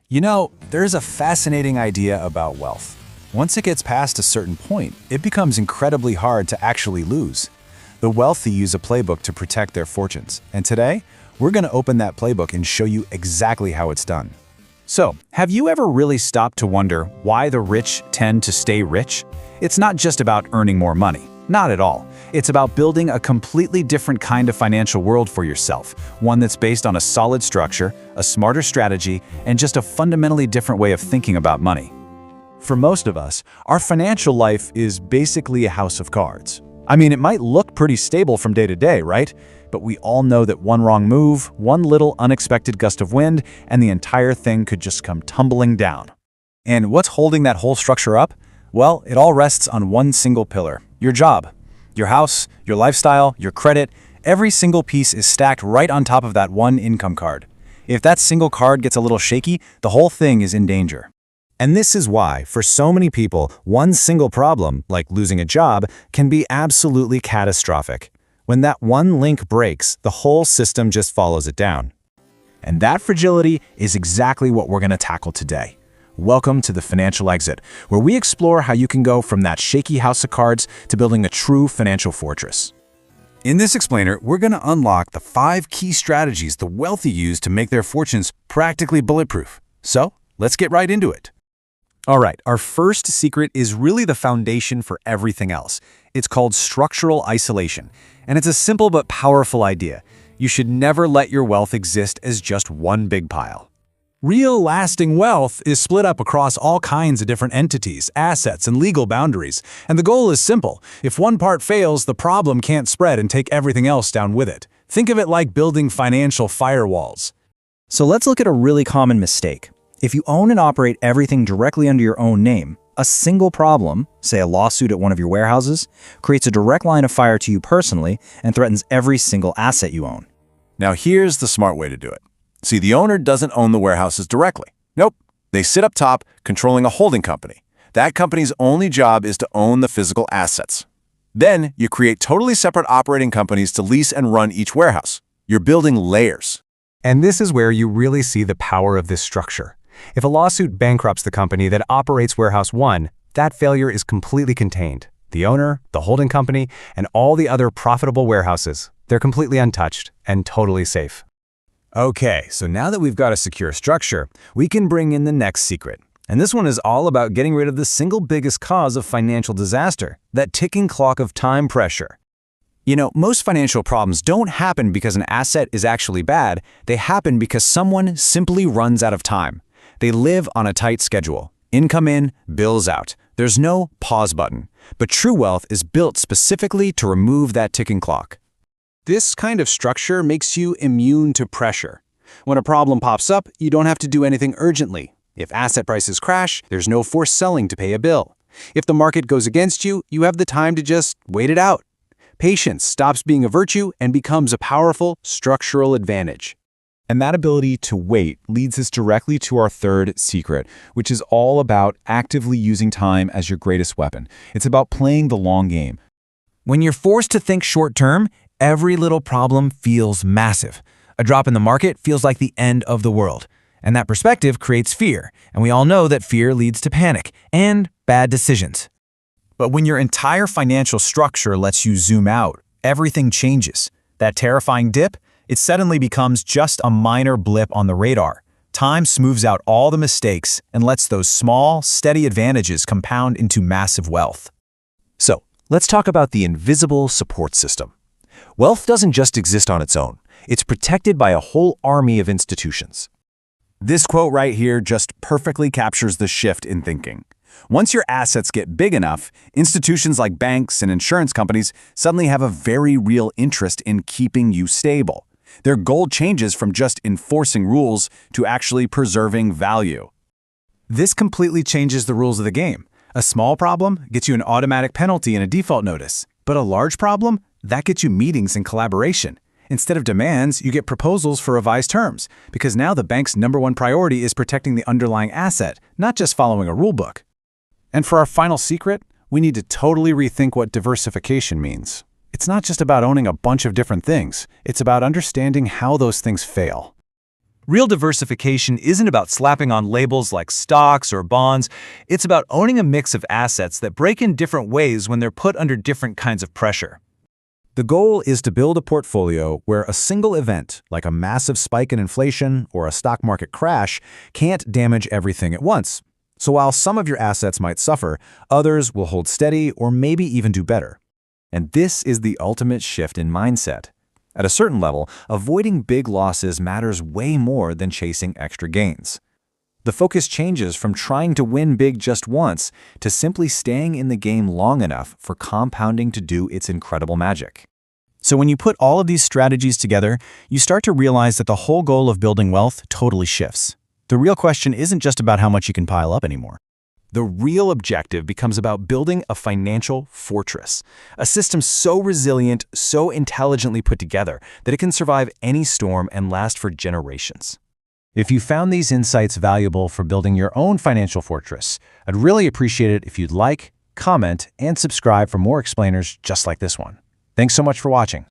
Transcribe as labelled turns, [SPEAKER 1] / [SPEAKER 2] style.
[SPEAKER 1] You know, there's a fascinating idea about wealth. Once it gets past a certain point, it becomes incredibly hard to actually lose. The wealthy use a playbook to protect their fortunes, and today, we're going to open that playbook and show you exactly how it's done. So, have you ever really stopped to wonder why the rich tend to stay rich? It's not just about earning more money. Not at all. It's about building a completely different kind of financial world for yourself, one that's based on a solid structure, a smarter strategy, and just a fundamentally different way of thinking about money. For most of us, our financial life is basically a house of cards. I mean, it might look pretty stable from day to day, right? But we all know that one wrong move, one little unexpected gust of wind, and the entire thing could just come tumbling down. And what's holding that whole structure up? Well, it all rests on one single pillar: your job. Your house, your lifestyle, your credit, every single piece is stacked right on top of that one income card. If that single card gets a little shaky, the whole thing is in danger. And this is why, for so many people, one single problem, like losing a job, can be absolutely catastrophic. When that one link breaks, the whole system just follows it down. And that fragility is exactly what we're going to tackle today. Welcome to the Financial Exit, where we explore how you can go from that shaky house of cards to building a true financial fortress. In this explainer, we're going to unlock the 5 key strategies the wealthy use to make their fortunes practically bulletproof. So, let's get right into it. All right, our first secret is really the foundation for everything else. It's called structural isolation, and it's a simple but powerful idea. You should never let your wealth exist as just one big pile. Real lasting wealth is split up across all kinds of different entities, assets, and legal boundaries. And the goal is simple. If one part fails, the problem can't spread and take everything else down with it. Think of it like building financial firewalls.
[SPEAKER 2] So let's look at a really common mistake. If you own and operate everything directly under your own name, a single problem, say a lawsuit at one of your warehouses, creates a direct line of fire to you personally and threatens every single asset you own.
[SPEAKER 1] Now here's the smart way to do it. See, the owner doesn't own the warehouses directly. Nope. They sit up top, controlling a holding company. That company's only job is to own the physical assets. Then, you create totally separate operating companies to lease and run each warehouse. You're building layers.
[SPEAKER 3] And this is where you really see the power of this structure. If a lawsuit bankrupts the company that operates Warehouse 1, that failure is completely contained. The owner, the holding company, and all the other profitable warehouses, they're completely untouched and totally safe. Okay, so now that we've got a secure structure, we can bring in the next secret. And this one is all about getting rid of the single biggest cause of financial disaster, that ticking clock of time pressure. You know, most financial problems don't happen because an asset is actually bad. They happen because someone simply runs out of time. They live on a tight schedule. Income in, bills out. There's no pause button. But true wealth is built specifically to remove that ticking clock. This kind of structure makes you immune to pressure. When a problem pops up, you don't have to do anything urgently. If asset prices crash, there's no forced selling to pay a bill. If the market goes against you, you have the time to just wait it out. Patience stops being a virtue and becomes a powerful structural advantage.
[SPEAKER 4] And that ability to wait leads us directly to our third secret, which is all about actively using time as your greatest weapon. It's about playing the long game.
[SPEAKER 5] When you're forced to think short-term, every little problem feels massive. A drop in the market feels like the end of the world. And that perspective creates fear. And we all know that fear leads to panic and bad decisions.
[SPEAKER 1] But when your entire financial structure lets you zoom out, everything changes. That terrifying dip, it suddenly becomes just a minor blip on the radar. Time smooths out all the mistakes and lets those small, steady advantages compound into massive wealth. So, let's talk about the invisible support system. Wealth doesn't just exist on its own. It's protected by a whole army of institutions. This quote right here just perfectly captures the shift in thinking. Once your assets get big enough, institutions like banks and insurance companies suddenly have a very real interest in keeping you stable. Their goal changes from just enforcing rules to actually preserving value. This completely changes the rules of the game. A small problem gets you an automatic penalty and a default notice, but a large problem? That gets you meetings and collaboration. Instead of demands, you get proposals for revised terms, because now the bank's #1 priority is protecting the underlying asset, not just following a rulebook. And for our final secret, we need to totally rethink what diversification means. It's not just about owning a bunch of different things. It's about understanding how those things fail. Real diversification isn't about slapping on labels like stocks or bonds. It's about owning a mix of assets that break in different ways when they're put under different kinds of pressure.
[SPEAKER 2] The goal is to build a portfolio where a single event, like a massive spike in inflation or a stock market crash, can't damage everything at once. So while some of your assets might suffer, others will hold steady or maybe even do better. And this is the ultimate shift in mindset. At a certain level, avoiding big losses matters way more than chasing extra gains. The focus changes from trying to win big just once to simply staying in the game long enough for compounding to do its incredible magic. So when you put all of these strategies together, you start to realize that the whole goal of building wealth totally shifts. The real question isn't just about how much you can pile up anymore. The real objective becomes about building a financial fortress, a system so resilient, so intelligently put together that it can survive any storm and last for generations. If you found these insights valuable for building your own financial fortress, I'd really appreciate it if you'd like, comment, and subscribe for more explainers just like this one. Thanks so much for watching.